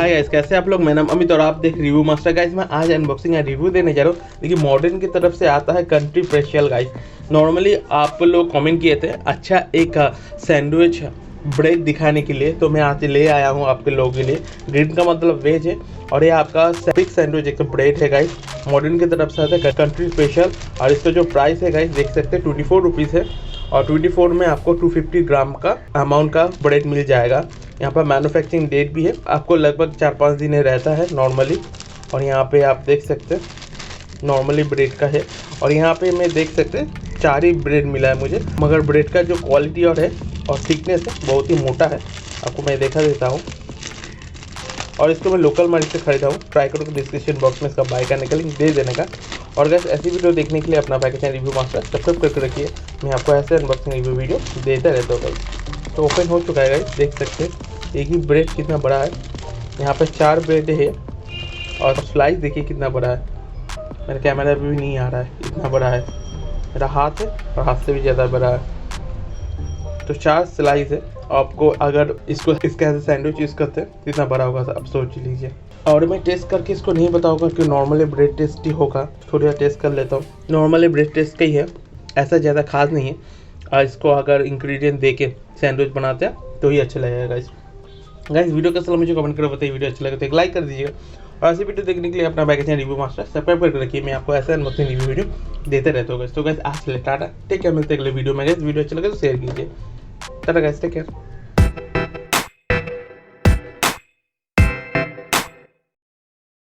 Hi guys, कैसे आप लोग। मेरा नाम अमित और आप देख रिव्यू मास्टर। गाइस मैं आज अनबॉक्सिंग या रिव्यू देने जा रहा हूँ। देखिए मॉडर्न की तरफ से आता है कंट्री स्पेशल। गाइस नॉर्मली आप लोग कमेंट किए थे अच्छा एक सैंडविच ब्रेड दिखाने के लिए, तो मैं आज ले आया हूँ आपके लोगों के लिए। ग्रीन का मतलब वेज है और ये आपका बिग सैंडविच एक ब्रेड है गाइस। मॉडर्न की तरफ से आता है कंट्री स्पेशल और इसका जो प्राइस है गाइस देख सकते हैं 24 रुपीज़ है और 24 में आपको 250 ग्राम का अमाउंट का ब्रेड मिल जाएगा। यहाँ पर मैन्युफैक्चरिंग डेट भी है, आपको लगभग 4-5 दिन रहता है नॉर्मली। और यहाँ पे आप देख सकते हैं नॉर्मली ब्रेड का है और यहाँ पे मैं देख सकते हैं 4 ही ब्रेड मिला है मुझे, मगर ब्रेड का जो क्वालिटी और है और थिकनेस है बहुत ही मोटा है। आपको मैं देखा देता हूँ और इसको मैं लोकल मार्केट से खरीदा हूँ। ट्राई करो तो डिस्क्रिप्शन बॉक्स में इसका बाय करने का लिंक दे देने का। और गैस ऐसी वीडियो देखने के लिए अपना पैकेज रिव्यू मास्टर सब्सक्राइब करके रखिए। मैं आपको ऐसे अनबॉक्सिंग रिव्यू वीडियो देता रहता हूँ गाइस। तो ओपन हो चुका है गाइस, देख सकते हैं एक ही ब्रेड कितना बड़ा है। यहाँ पे 4 ब्रेड है और स्लाइस देखिए कितना बड़ा है। मेरे कैमरा भी नहीं आ रहा है, इतना बड़ा है। मेरा हाथ है और हाथ से भी ज़्यादा बड़ा है। तो 4 स्लाइस है। आपको अगर इसको इसके ऐसे सैंडविच यूज़ करते हैं कितना बड़ा होगा आप सोच लीजिए। और मैं टेस्ट करके इसको नहीं बताऊंगा कि नॉर्मली ब्रेड टेस्ट ही होगा, थोड़ा टेस्ट कर लेता हूँ। नॉर्मली ब्रेड टेस्ट का ही है, ऐसा ज़्यादा खास नहीं है। और इसको अगर इंग्रेडिएंट दे के सैंडविच बनाते हैं तो ही अच्छा लगेगा गाइस। वीडियो कैसा लगा मुझे कमेंट करके बताइए। वीडियो अच्छा लगे तो एक लाइक कर दीजिएगा और ऐसी वीडियो देखने के लिए अपना पैकेज रिव्यू मास्टर सब्सक्राइब करके रखिए। मैं आपको ऐसा अनबॉक्सिंग रिव्यू वीडियो देते रहता हूँ। तो गाइस आज के लिए टाटा, टेक केयर। मिलते हैं अगले वीडियो में। गाइस वीडियो अच्छा लगे तो शेयर कीजिए। Tata guys, take care.